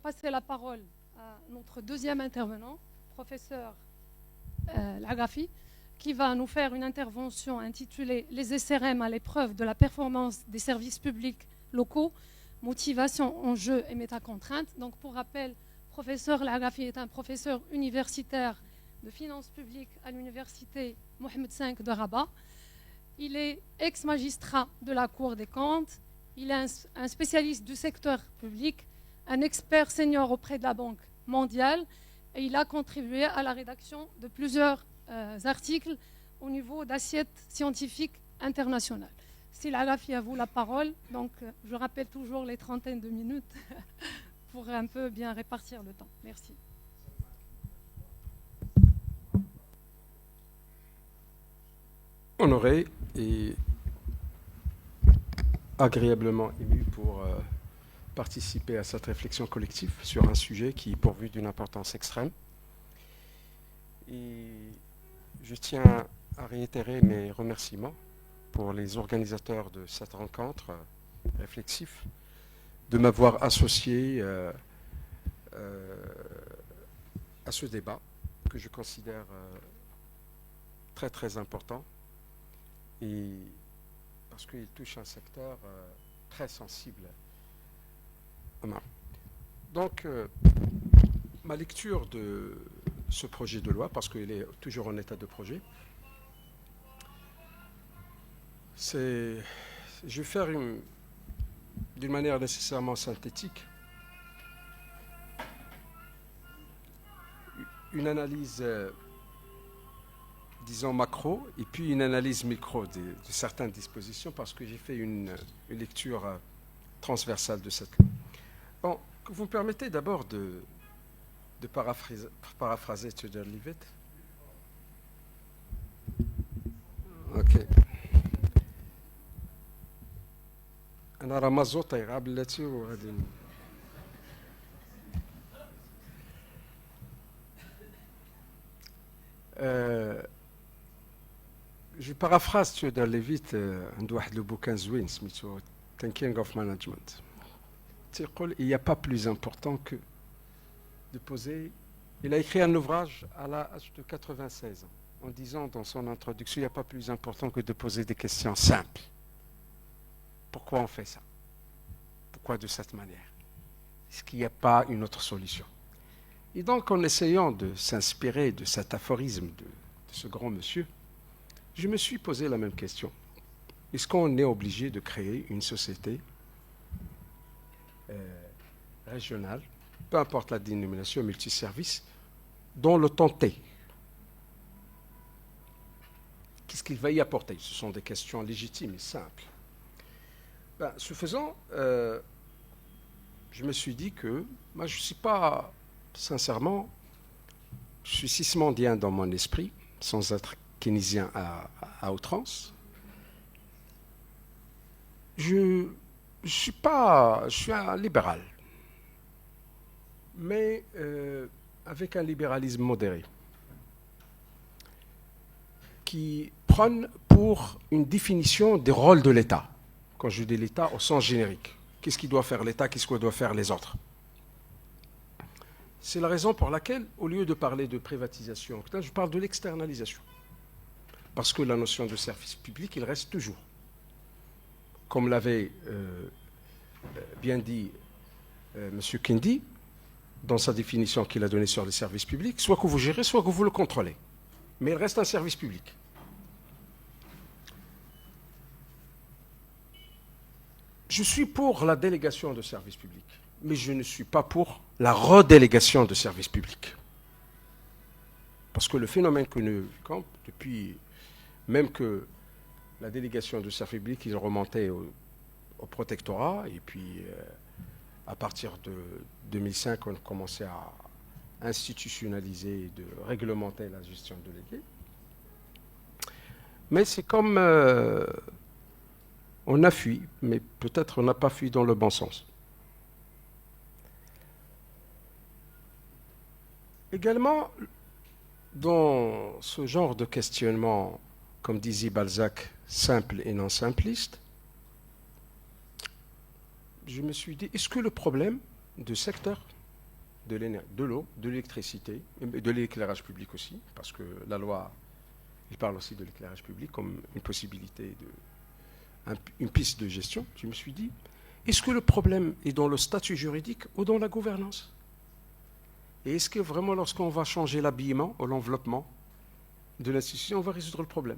passer la parole à notre deuxième intervenant, professeur Lagafi, qui va nous faire une intervention intitulée « Les SRM à l'épreuve de la performance des services publics locaux, motivation, enjeux et métacontraintes ». Donc, pour rappel, professeur Lagafi est un professeur universitaire de finances publiques à l'université Mohamed V de Rabat. Il est ex-magistrat de la Cour des comptes. Il est un spécialiste du secteur public, un expert senior auprès de la Banque mondiale, et il a contribué à la rédaction de plusieurs articles au niveau d'assiettes scientifiques internationales. S'il a à vous la parole, donc je rappelle toujours les trentaines de minutes pour un peu bien répartir le temps. Merci. Honoré et agréablement ému pour participer à cette réflexion collective sur un sujet qui est pourvu d'une importance extrême. Et je tiens à réitérer mes remerciements pour les organisateurs de cette rencontre réflexive de m'avoir associé à ce débat que je considère très très important, et parce qu'il touche un secteur très sensible. Donc, ma lecture de ce projet de loi, parce qu'il est toujours en état de projet, je vais faire d'une manière nécessairement synthétique une analyse disons macro, et puis une analyse micro de certaines dispositions, parce que j'ai fait une lecture transversale de cette loi. Bon, vous me permettez d'abord de paraphraser Tudor Leavitt. Ok. أنا رمزوطي قابلتي وغادي je paraphrase Tudor Leavitt عنده واحد لو بوكان زوين سميتو Thinking of Management. Il n'y a pas plus important que de poser. Il a écrit un ouvrage à l'âge de 96 ans, en disant dans son introduction, il n'y a pas plus important que de poser des questions simples. Pourquoi on fait ça? Pourquoi de cette manière? Est-ce qu'il n'y a pas une autre solution? Et donc, en essayant de s'inspirer de cet aphorisme de ce grand monsieur, je me suis posé la même question. Est-ce qu'on est obligé de créer une société régionale, peu importe la dénomination, multiservice, dont le temps T? Qu'est-ce qu'il va y apporter? Ce sont des questions légitimes et simples. Ce faisant, je me suis dit que moi, je ne suis pas, sincèrement, je suis cismondien dans mon esprit, sans être keynésien à outrance. Je suis un libéral, mais avec un libéralisme modéré, qui prône pour une définition des rôles de l'État. Quand je dis l'État au sens générique, qu'est-ce qu'il doit faire l'État, qu'est-ce que doivent faire les autres? C'est la raison pour laquelle, au lieu de parler de privatisation, je parle de l'externalisation. Parce que la notion de service public, il reste toujours. Comme l'avait bien dit M. Kendi, dans sa définition qu'il a donnée sur les services publics, soit que vous gérez, soit que vous le contrôlez. Mais il reste un service public. Je suis pour la délégation de services publics, mais je ne suis pas pour la redélégation de services publics. Parce que le phénomène que nous vivons, depuis même que la délégation de services publics, il remontait au protectorat, et puis à partir de 2005, on a commencé à institutionnaliser et de réglementer la gestion déléguée. Mais c'est comme on a fui, mais peut-être on n'a pas fui dans le bon sens. Également, dans ce genre de questionnement, comme disait Balzac, simple et non simpliste, je me suis dit, est-ce que le problème du secteur de l'eau, de l'électricité, de l'éclairage public aussi, parce que la loi, il parle aussi de l'éclairage public comme une possibilité, une piste de gestion. Je me suis dit, est-ce que le problème est dans le statut juridique ou dans la gouvernance? Et est-ce que vraiment, lorsqu'on va changer l'habillement ou l'enveloppement de l'institution, on va résoudre le problème?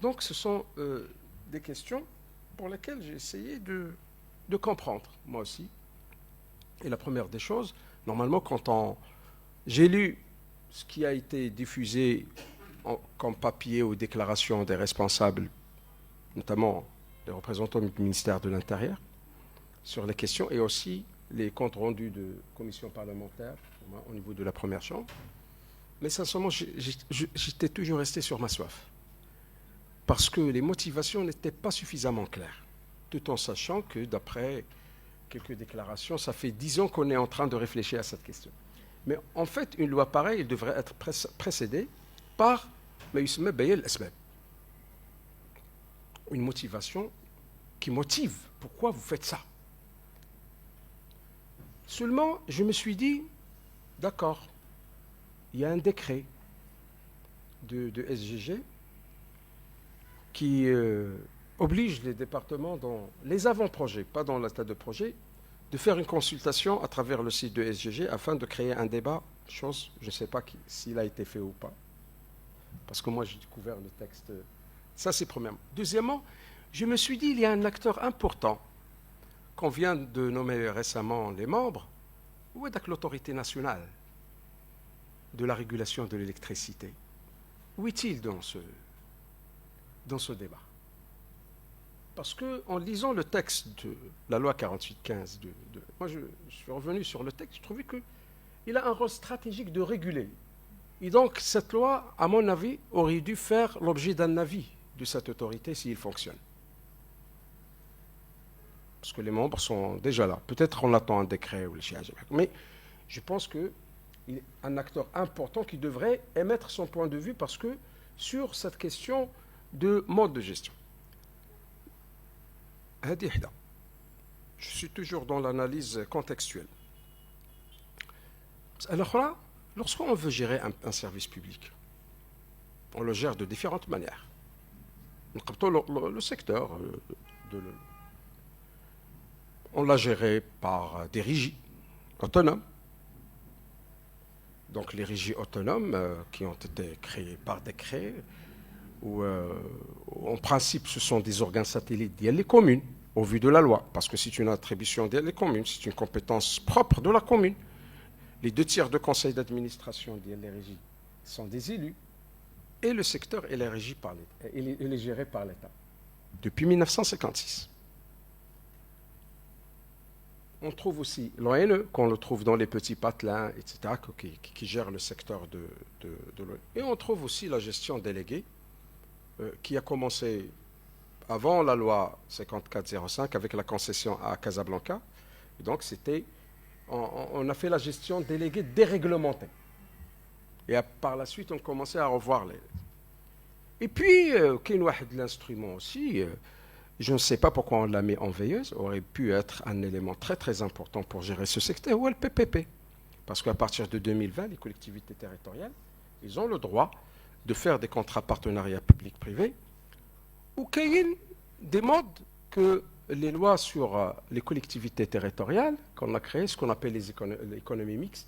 Donc, ce sont des questions pour lesquelles j'ai essayé de comprendre, moi aussi. Et la première des choses, normalement, j'ai lu ce qui a été diffusé comme papier ou déclaration des responsables, notamment les représentants du ministère de l'Intérieur, sur les questions, et aussi les comptes rendus de commissions parlementaires au niveau de la première chambre. Mais sincèrement, j'étais toujours resté sur ma soif. Parce que les motivations n'étaient pas suffisamment claires. Tout en sachant que, d'après quelques déclarations, ça fait 10 ans qu'on est en train de réfléchir à cette question. Mais en fait, une loi pareille, elle devrait être précédée par une motivation qui motive. Pourquoi vous faites ça? Seulement, je me suis dit, d'accord, il y a un décret de SGG qui oblige les départements dans les avant-projets, pas dans l'état de projet, de faire une consultation à travers le site de SGG afin de créer un débat, chose, je ne sais pas s'il a été fait ou pas, parce que moi j'ai découvert le texte. Ça c'est premièrement. Deuxièmement, je me suis dit, il y a un acteur important qu'on vient de nommer récemment les membres, où est l'autorité nationale de la régulation de l'électricité? Où est-il dans ce débat? Parce qu'en lisant le texte de la loi 48-15, moi je suis revenu sur le texte, je trouvais qu'il a un rôle stratégique de réguler. Et donc cette loi, à mon avis, aurait dû faire l'objet d'un avis de cette autorité s'il fonctionne. Parce que les membres sont déjà là. Peut-être on attend un décret ou le chiage. Mais je pense qu'il est un acteur important qui devrait émettre son point de vue parce que sur cette question de mode de gestion. Je suis toujours dans l'analyse contextuelle. Alors là, lorsqu'on veut gérer un service public, on le gère de différentes manières. Le secteur, on l'a géré par des régies autonomes. Donc les régies autonomes qui ont été créées par décret, où en principe ce sont des organes satellites des communes, au vu de la loi, parce que c'est une attribution des communes, c'est une compétence propre de la commune. Les 2/3 de conseil d'administration des régies sont des élus, et le secteur est géré par l'État depuis 1956. On trouve aussi l'ONE, qu'on le trouve dans les petits patelins, etc., qui gère le secteur de l'ONE. Et on trouve aussi la gestion déléguée, qui a commencé avant la loi 5405 avec la concession à Casablanca. Et donc, on a fait la gestion déléguée déréglementée. Et par la suite, on commençait à revoir les... Et puis, l'instrument aussi... Je ne sais pas pourquoi on l'a mis en veilleuse, aurait pu être un élément très très important pour gérer ce secteur, ou le PPP. Parce qu'à partir de 2020, les collectivités territoriales, ils ont le droit de faire des contrats partenariat public-privé, ou qu'il y ait des modes que les lois sur les collectivités territoriales, qu'on a créées, ce qu'on appelle l'économie mixte,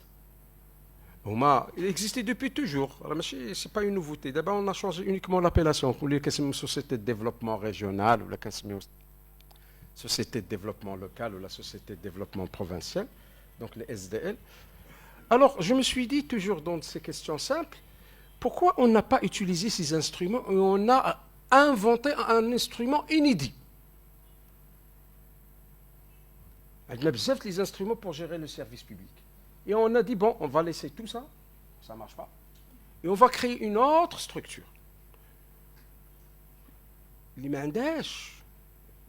il existait depuis toujours. Ce n'est pas une nouveauté. D'abord, on a changé uniquement l'appellation. Pour les sociétés de développement régional ou la société de développement local ou la société de développement provincial, donc les SDL. Alors, je me suis dit toujours dans ces questions simples, pourquoi on n'a pas utilisé ces instruments et on a inventé un instrument inédit? Il y a besoin des instruments pour gérer le service public. Et on a dit, bon, on va laisser tout ça, ça ne marche pas, et on va créer une autre structure. L'IMANDESH,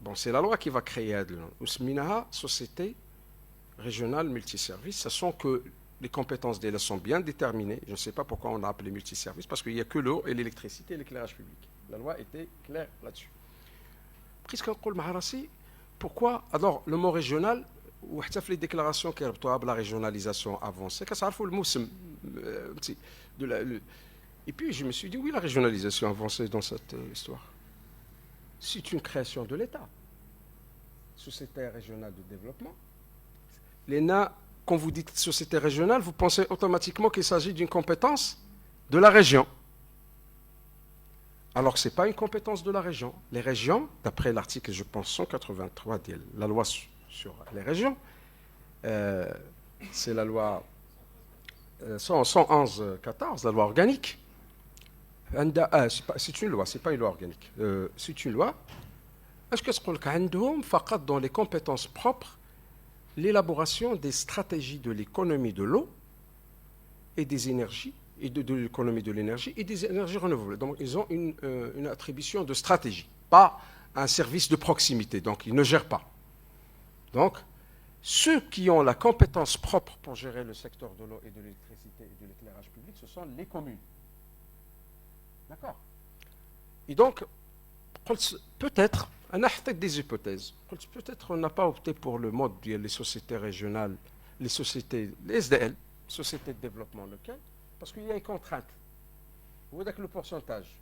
bon, c'est la loi qui va créer Ousminaha, société régionale multiservice, sachant que les compétences d'elle sont bien déterminées. Je ne sais pas pourquoi on a appelé multiservice, parce qu'il n'y a que l'eau et l'électricité et l'éclairage public. La loi était claire là-dessus. Pourquoi? Alors, le mot régional, وحتى في لي ديكلاراسيون كيربطوها بلا ريجوناليزاسيون افونسي كتعرفوا الموسم Et puis je me suis dit oui, la régionalisation avancée dans cette histoire, c'est une création de l'État, société régionale de développement. L'ENA, quand vous dites société régionale, vous pensez automatiquement qu'il s'agit d'une compétence de la région. Alors que ce n'est pas une compétence de la région. Les régions, d'après l'article, je pense, 183 de la loi sur les régions, c'est la loi 111-14, la loi organique. C'est une loi, ce n'est pas une loi organique. C'est une loi. Est-ce que ce qu'on a dans les compétences propres, l'élaboration des stratégies de l'économie de l'eau et des énergies, et de l'économie de l'énergie et des énergies renouvelables. Donc, ils ont une attribution de stratégie, pas un service de proximité. Donc, ils ne gèrent pas. Donc, ceux qui ont la compétence propre pour gérer le secteur de l'eau et de l'électricité et de l'éclairage public, ce sont les communes. D'accord. Et donc, peut-être, on a des hypothèses. Peut-être on n'a pas opté pour le mode des sociétés régionales, les SDL, sociétés de développement local, parce qu'il y a une contrainte. Vous voyez le pourcentage,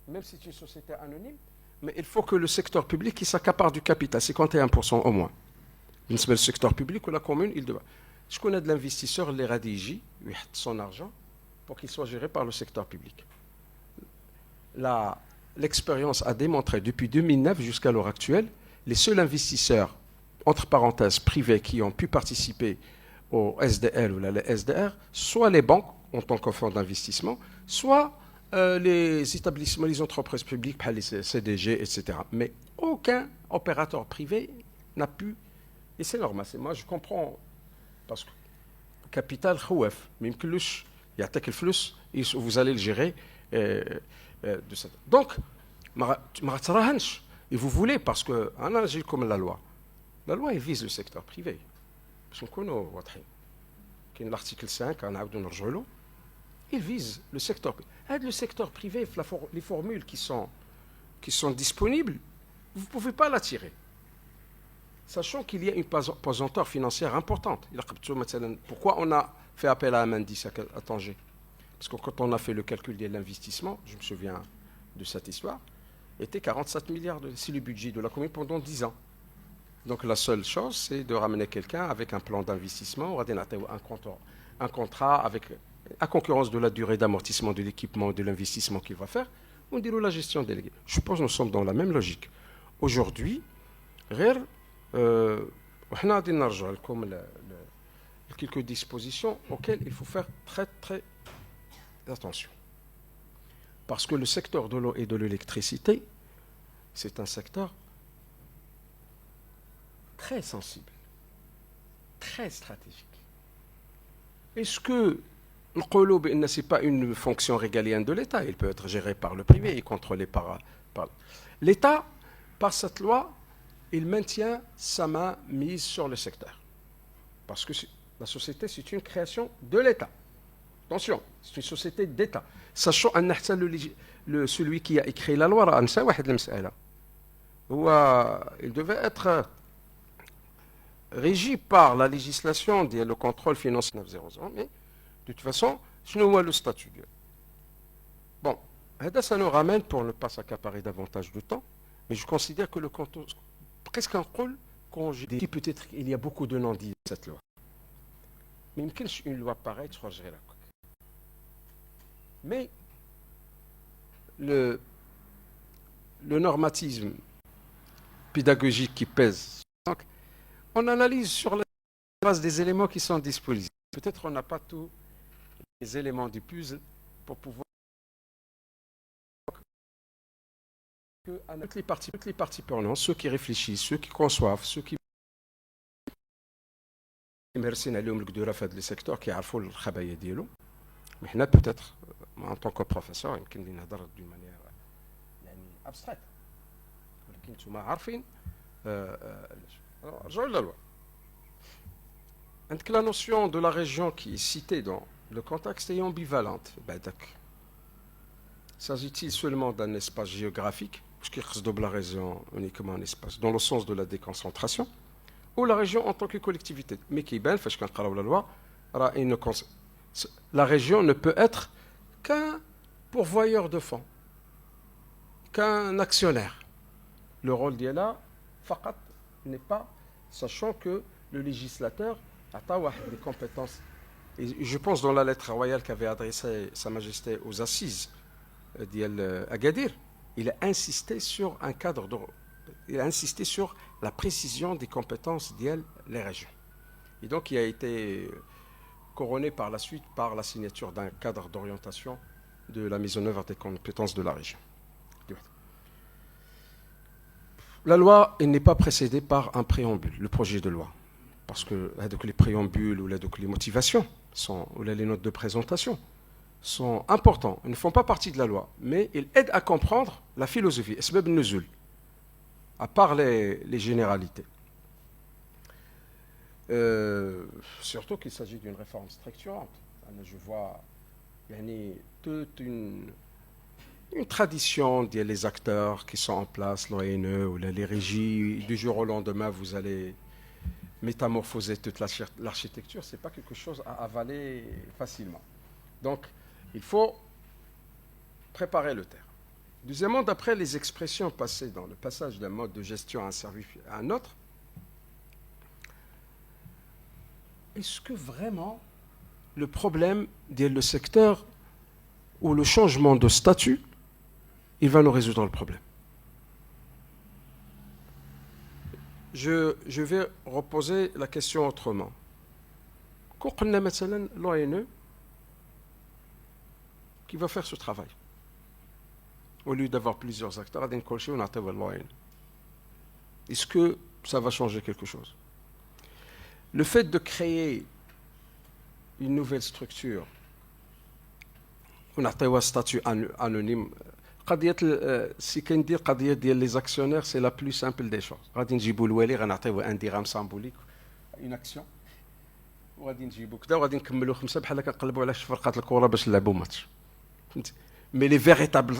même si c'est une société anonyme, mais il faut que le secteur public il s'accapare du capital, 51% au moins. Il se met le secteur public ou la commune, il doit. Je connais de l'investisseur, les radigi, il met son argent pour qu'il soit géré par le secteur public. L'expérience a démontré depuis 2009 jusqu'à l'heure actuelle, les seuls investisseurs, entre parenthèses, privés qui ont pu participer au SDL ou la SDR, soit les banques en tant que fonds d'investissement, soit les établissements, les entreprises publiques, les CDG, etc. Mais aucun opérateur privé n'a pu, et c'est normal, moi je comprends, parce que le capital, même que il y a tel flux, vous allez le gérer. De cette. Donc, et vous voulez, parce qu'on agit comme la loi, elle vise le secteur privé. L'article 5, il vise le secteur privé. Le secteur privé, les formules qui sont disponibles, vous ne pouvez pas l'attirer. Sachant qu'il y a une pesanteur financière importante. Pourquoi on a fait appel à Amandis à Tanger? Parce que quand on a fait le calcul de l'investissement, je me souviens de cette histoire, était 47 milliards, c'est le budget de la commune pendant 10 ans. Donc la seule chose, c'est de ramener quelqu'un avec un plan d'investissement, un contrat avec à concurrence de la durée d'amortissement de l'équipement, de l'investissement qu'il va faire, on dirait la gestion déléguée. Je pense que nous sommes dans la même logique. Aujourd'hui, on a quelques dispositions auxquelles il faut faire très très attention. Parce que le secteur de l'eau et de l'électricité, c'est un secteur très sensible, très stratégique. Est-ce que le qoloub ce n'est pas une fonction régalienne de l'État? Il peut être géré par le privé et contrôlé par l'État. Par cette loi, il maintient sa main mise sur le secteur. Parce que la société, c'est une création de l'État. Attention, c'est une société d'État. Sachant que celui qui a écrit la loi, il devait être régi par la législation, le contrôle financier 900. Mais de toute façon, c'est le statut. Bon, ça nous ramène, pour ne pas s'accaparer davantage de temps, mais je considère que le canton, presque un rôle, peut-être qu'il y a beaucoup de non-dits de cette loi. Mais une loi pareille, tu gérer la coque. Mais le normatisme pédagogique qui pèse, on analyse sur la base des éléments qui sont disponibles. Peut-être on n'a pas tous les éléments du puzzle pour pouvoir que toutes les parties prenantes, ceux qui réfléchissent, ceux qui conçoivent, ceux qui immersent le secteur qui a le travail ديالو. Mais peut-être en tant que professeur يمكن نهضر d'une manière abstraite. ولكن نتوما عارفين رجعوا للوا. La notion de la région qui est citée dans le contexte est ambivalente. S'agit-il seulement d'un espace géographique, parce qu'il y a la région uniquement un espace, dans le sens de la déconcentration, ou la région en tant que collectivité. Mais qui ben, parce qu'on la loi, la région ne peut être qu'un pourvoyeur de fonds, qu'un actionnaire. Le rôle d'Yala, faqat, n'est pas, sachant que le législateur a des compétences. Et je pense dans la lettre royale qu'avait adressée Sa Majesté aux Assises d'Agadir, il a insisté sur un cadre il a insisté sur la précision des compétences des régions. Et donc il a été couronné par la suite par la signature d'un cadre d'orientation de la mise en œuvre des compétences de la région. La loi n'est pas précédée par un préambule, le projet de loi. Parce que les préambules ou les motivations, ou les notes de présentation sont importants. Ils ne font pas partie de la loi, mais ils aident à comprendre la philosophie, asbab nuzul, à part les généralités. Surtout qu'il s'agit d'une réforme structurante. Je vois toute une tradition des acteurs qui sont en place, l'ONE ou les régies. Du jour au lendemain, vous allez métamorphoser toute l'architecture. Ce n'est pas quelque chose à avaler facilement. Donc, il faut préparer le terrain. Deuxièmement, d'après les expressions passées dans le passage d'un mode de gestion à un service à un autre, est-ce que vraiment le problème le secteur ou le changement de statut, il va nous résoudre le problème? Je vais reposer la question autrement. Quand on a maintenant l'ONE qui va faire ce travail, au lieu d'avoir plusieurs acteurs, est-ce que ça va changer quelque chose? Le fait de créer une nouvelle structure, on a un statut anonyme, si on dit que les actionnaires, c'est la plus simple des choses. On a un dirham symbolique, une action. Mais le véritable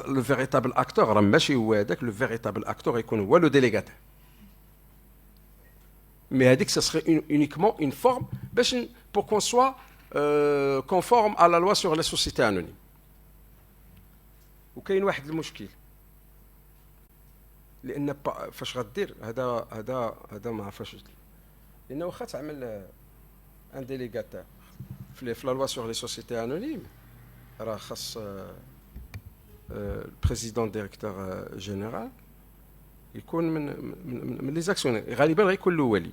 acteur, le véritable acteur, est le délégataire. Mais ce serait uniquement une forme pour qu'on soit conforme à la loi sur les sociétés anonymes. وكاين واحد المشكل لان فاش غدير هذا ما عرفاش لانه واخا تعمل ان ديليغاتور في لا لوا سور لي سوسيتي انونيم راه خاص البريزيدون ديريكتور جينيرال يكون من لي زاكسيونير غالبا غيكون الولي.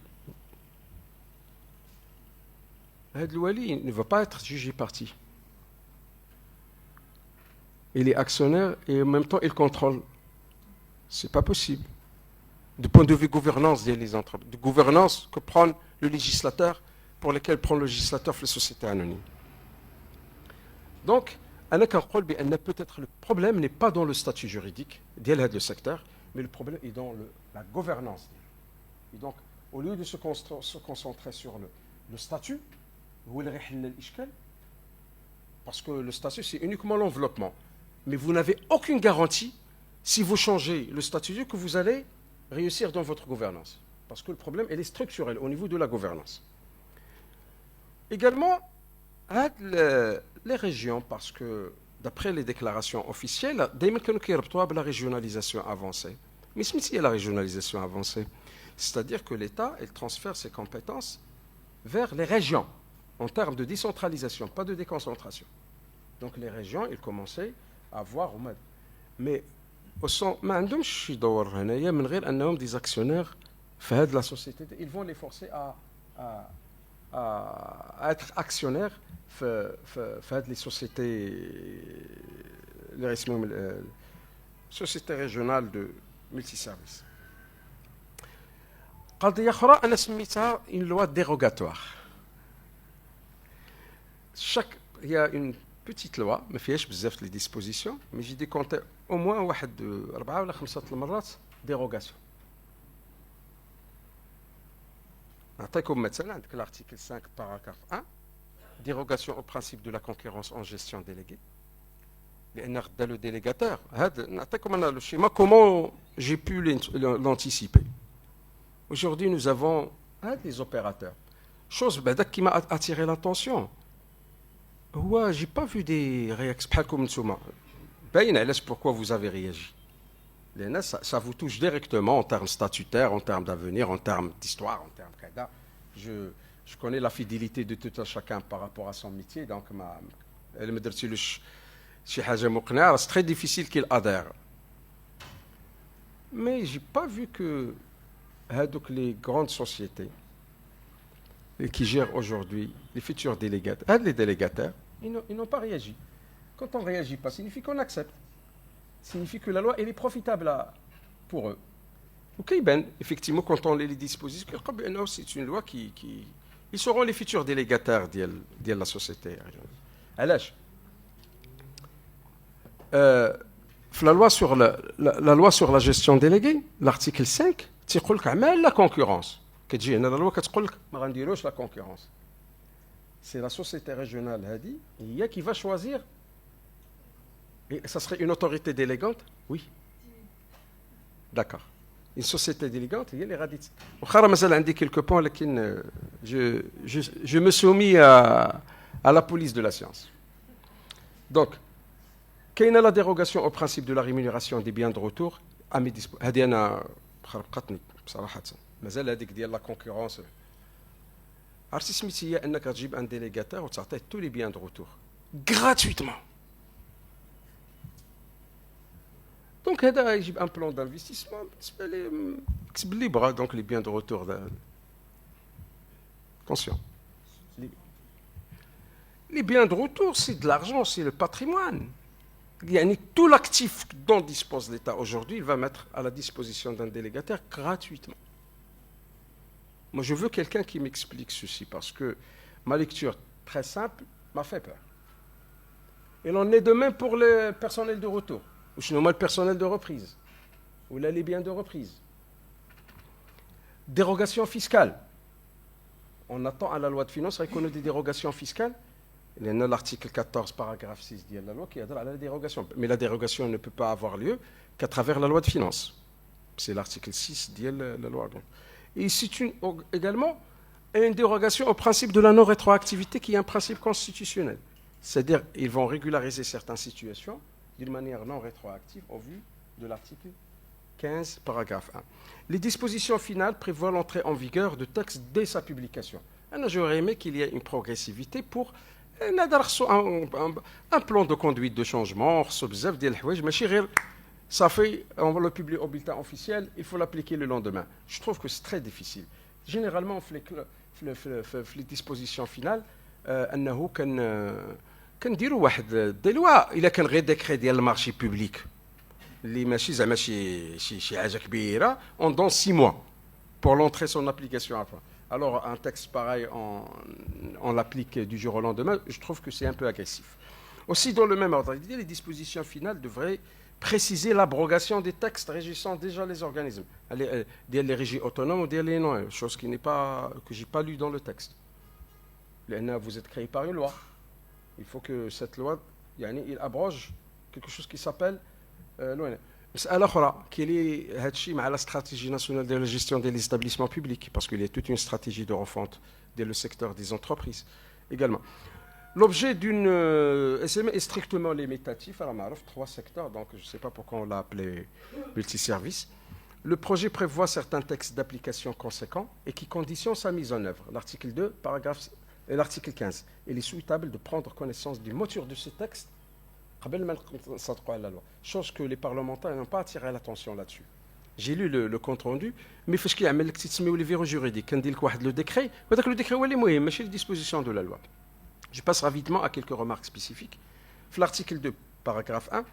هذا الولي ne va pas être jugé parti. Il est actionnaire et en même temps il contrôle. C'est pas possible. Du point de vue gouvernance des entreprises, de gouvernance que prend le législateur, pour lequel prend le législateur les sociétés anonymes. Donc, peut-être le problème n'est pas dans le statut juridique du secteur, mais le problème est dans la gouvernance. Et donc, au lieu de se concentrer sur le statut, parce que le statut c'est uniquement l'enveloppement. Mais vous n'avez aucune garantie, si vous changez le statut, que vous allez réussir dans votre gouvernance. Parce que le problème, il est structurel au niveau de la gouvernance. Également, les régions, parce que d'après les déclarations officielles, la régionalisation avancée. Mais c'est la régionalisation avancée. C'est-à-dire que l'État, il transfère ses compétences vers les régions, en termes de décentralisation, pas de déconcentration. Donc les régions, ils commençaient à voir. Mais ما عندهمش شي دور هنايا من غير انهم des actionnaires في هذه la société. Ils vont les forcer à être actionnaires في هذه les sociétés sociétés régionales de multiservices. قضية أخرى أنا سميتها une loi dérogatoire. Il y a une petite loi, ما فيهاش بزاف les dispositions, mais j'ai décompté au moins واحد 4 ولا 5 المرات dérogation. نعطيكم مثلا عندك l'article 5 paragraphe 1 dérogation au principe de la concurrence en gestion déléguée. لأن غدا le délégataire هذا نعطيكم أنا le schéma comment j'ai pu l'anticiper. Aujourd'hui nous avons les opérateurs. Chose qui m'a attiré l'attention. Ouais, j'ai pas vu des réactions comme ça. Pourquoi vous avez réagi? Ça vous touche directement en termes statutaires, en termes d'avenir, en termes d'histoire, en termes de je connais la fidélité de tout un chacun par rapport à son métier, donc c'est très difficile qu'il adhère. Mais j'ai pas vu que les grandes sociétés qui gèrent aujourd'hui les futurs délégataires, les délégataires, ils n'ont pas réagi. Quand on ne réagit pas, ça signifie qu'on accepte. Ça signifie que la loi elle est profitable pour eux. Ok, ben, effectivement, quand on lit les dispositions, c'est une loi qui ils seront les futurs délégataires de la société. Alors, la loi sur la gestion déléguée, l'article 5, tu dis la concurrence. La loi dit la concurrence. C'est la société régionale qui va choisir. Et ça serait une autorité délégante? Oui. D'accord. Une société délégante, il y a les radits. Quelques points, je me soumis à la police de la science. Donc, quelle est la dérogation au principe de la rémunération des biens de retour à mes dispositions? La concurrence. Alors, si tu as un délégataire, tu as tous les biens de retour. Gratuitement. Donc, il y a un plan d'investissement, libre, donc les biens de retour. Attention. Les biens de retour, c'est de l'argent, c'est le patrimoine. Il y a tout l'actif dont dispose l'État aujourd'hui, il va mettre à la disposition d'un délégataire gratuitement. Moi, je veux quelqu'un qui m'explique ceci, parce que ma lecture très simple m'a fait peur. Il en est de même pour le personnel de retour, ou sinon le personnel de reprise, ou là les biens de reprise. Dérogation fiscale. On attend à la loi de finances qu'on ait des dérogations fiscales. Il y a l'article 14, paragraphe 6 de la loi qui adresse à la dérogation. Mais la dérogation ne peut pas avoir lieu qu'à travers la loi de finances. C'est l'article 6 de la loi. Et c'est également une dérogation au principe de la non-rétroactivité qui est un principe constitutionnel. C'est-à-dire qu'ils vont régulariser certaines situations d'une manière non rétroactive au vu de l'article 15, paragraphe 1. Les dispositions finales prévoient l'entrée en vigueur de textes dès sa publication. J'aurais aimé qu'il y ait une progressivité pour un plan de conduite de changement, ça fait, on va le publier au bulletin officiel, il faut l'appliquer le lendemain. Je trouve que c'est très difficile. Généralement, on fait les dispositions finales, كنديروا واحد دي لوا الا كان غير ديكري ديال المارشي بوبليك اللي ماشي زعما شي حاجه كبيره on donne 6 mois pour l'entrée son application après. Alors un texte pareil on l'applique du jour au lendemain, je trouve que c'est un peu agressif. Aussi dans le même ordre d'idée, les dispositions finales devraient préciser l'abrogation des textes régissant déjà les organismes, les régies autonomes ou les non, chose qui n'est pas que j'ai pas lu dans le texte. Vous êtes créé par une loi. Il faut que cette loi, il abroge quelque chose qui s'appelle l'ONF. مسألة أخرى qui est هذا الشيء مع la stratégie nationale de la gestion des établissements publics parce qu'il y a toute une stratégie de refonte dans le secteur des entreprises également. L'objet d'une SM est strictement limitatif. Alors, on a 3 secteurs, donc je ne sais pas pourquoi on l'a appelé multiservice. Le projet prévoit certains textes d'application conséquents et qui conditionnent sa mise en œuvre. L'article 2, paragraphe et l'article 15. Il est souhaitable de prendre connaissance du moteur de ce texte chose que les parlementaires n'ont pas attiré l'attention là-dessus. J'ai lu le compte rendu, mais il faut qu'il y ait le verrou juridique. Quand il y a le décret, le décret est les dispositions de la loi. Je passe rapidement à quelques remarques spécifiques. L'article 2, paragraphe 1,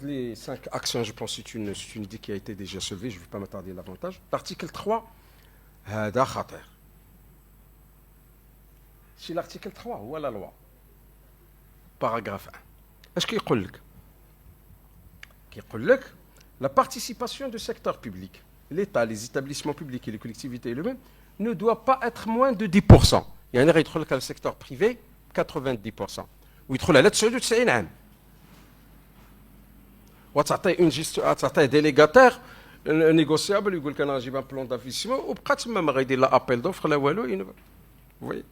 les 5 actions, je pense que c'est une idée qui a été déjà soulevée, je ne vais pas m'attarder davantage. L'article 3, c'est l'article 3 ou la loi. Paragraphe 1. Est-ce qu'il dit la participation du secteur public, l'État, les établissements publics et les collectivités elles-mêmes, ne doit pas être moins de 10%. Il y a un le secteur privé, 90%. Ou il trouve la lettre sur le 99. Ou tu as un délégataire, négociable, يقول لك انا نجيب un plan d'investissement وبقى تما ما غيدير لا ابل دوفر لا والو. وي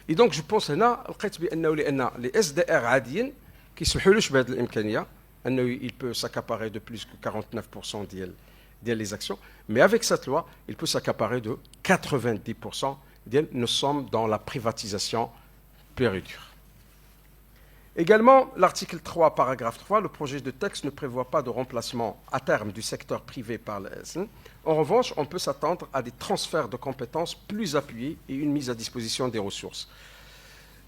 اي دونك جو بونس هنا لقيت بانه لان لي اس دي ار عاديين كيسمحولوش بهذه الامكانيه انه il peut s'accaparer de plus que 49% ديال les actions, mais avec cette loi il peut s'accaparer de 90% ديال. Nous sommes dans la privatisation pure et dure. Également, l'article 3, paragraphe 3, le projet de texte ne prévoit pas de remplacement à terme du secteur privé par le SN. En revanche, on peut s'attendre à des transferts de compétences plus appuyés et une mise à disposition des ressources.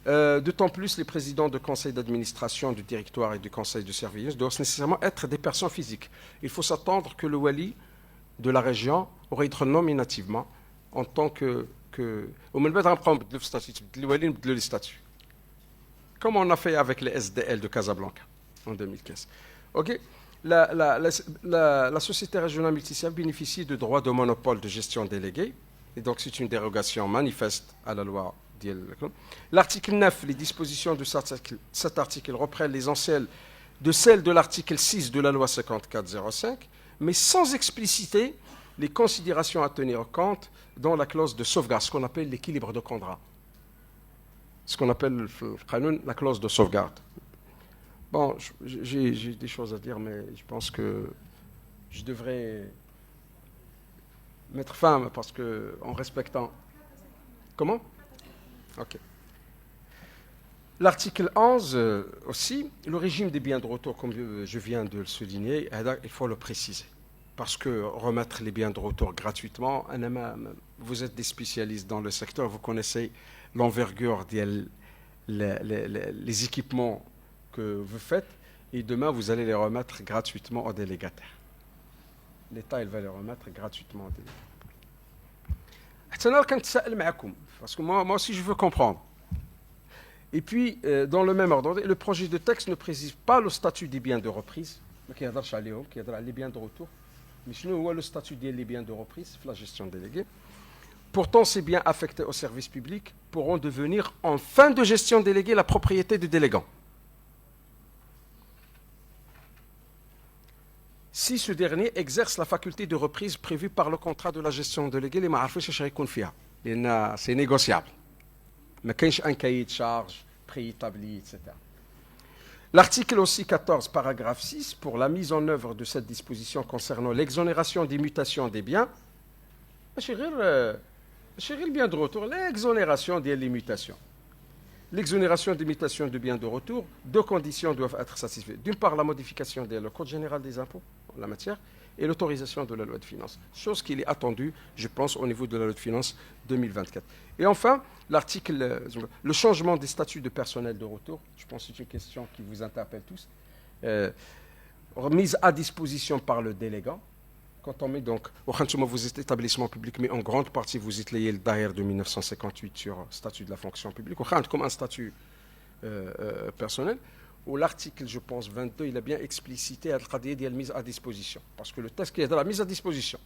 D'autant plus, les présidents de conseil d'administration, du directoire et du conseil de surveillance doivent nécessairement être des personnes physiques. Il faut s'attendre que le wali de la région aurait été nominativement en tant que... Comme on a fait avec les SDL de Casablanca en 2015. Okay. La société régionale multiservice bénéficie de droits de monopole de gestion déléguée, et donc c'est une dérogation manifeste à la loi. L'article 9, les dispositions de cet article reprennent l'essentiel de celles de l'article 6 de la loi 5405, mais sans expliciter les considérations à tenir compte dans la clause de sauvegarde, ce qu'on appelle l'équilibre de contrat. Ce qu'on appelle la clause de sauvegarde. Bon, j'ai des choses à dire, mais je pense que je devrais mettre fin parce que en respectant... Comment? Ok. L'article 11 aussi, le régime des biens de retour, comme je viens de le souligner, il faut le préciser. Parce que remettre les biens de retour gratuitement, vous êtes des spécialistes dans le secteur, vous connaissez l'envergure les équipements que vous faites, et demain vous allez les remettre gratuitement aux délégataires. L'État, il va les remettre gratuitement aux délégataires. Parce que moi aussi je veux comprendre. Et puis, dans le même ordre, le projet de texte ne précise pas le statut des biens de reprise, qui est les biens de retour. Mais sinon, le statut des biens de reprise, la gestion déléguée. Pourtant, ces biens affectés au service public pourront devenir, en fin de gestion déléguée, la propriété du délégant. Si ce dernier exerce la faculté de reprise prévue par le contrat de la gestion déléguée, c'est négociable. Mais quand il y a un cahier de charge préétabli, etc. L'article aussi 14, paragraphe 6, pour la mise en œuvre de cette disposition concernant l'exonération des mutations des biens, le bien de retour, l'exonération des mutations. L'exonération des mutations de biens de retour, deux conditions doivent être satisfaites. D'une part, la modification du Code général des impôts en la matière et l'autorisation de la loi de finances. Chose qu'il est attendue, je pense, au niveau de la loi de finances 2024. Et enfin, le changement des statuts de personnel de retour, je pense que c'est une question qui vous interpelle tous, mise à disposition par le délégant. Quand on met donc, vous êtes établissement public, mais en grande partie vous êtes lié le derrière de 1958 sur statut de la fonction publique, comme un statut personnel, où l'article, je pense, 22, il a bien explicité la mise à disposition. Parce que le texte qui est dans la mise à disposition,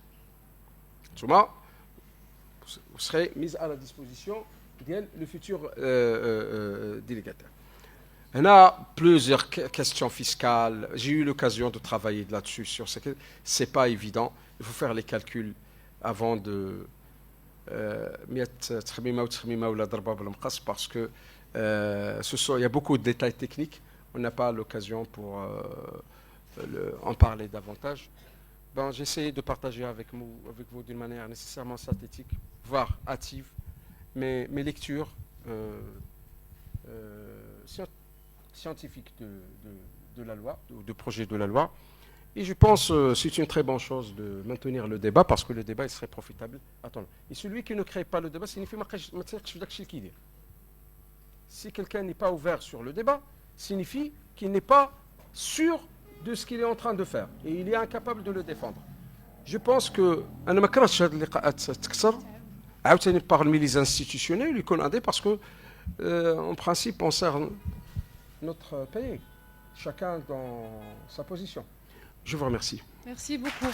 vous serez mis à la disposition le futur délégataire. On a plusieurs questions fiscales. J'ai eu l'occasion de travailler là-dessus. C'est pas évident. Il faut faire les calculs avant de parce que il y a beaucoup de détails techniques. On n'a pas l'occasion pour en parler davantage. Ben, j'ai essayé de partager avec vous d'une manière nécessairement synthétique, voire hâtive, mes lectures scientifiques de la loi, du projet de la loi. Et je pense que c'est une très bonne chose de maintenir le débat, parce que le débat il serait profitable. Attends. Et celui qui ne crée pas le débat, signifie que si quelqu'un n'est pas ouvert sur le débat, signifie qu'il n'est pas sûr de ce qu'il est en train de faire. Et il est incapable de le défendre. Je pense que parmi les institutionnels, parce que en principe, on sert notre pays, chacun dans sa position. Je vous remercie. Merci beaucoup.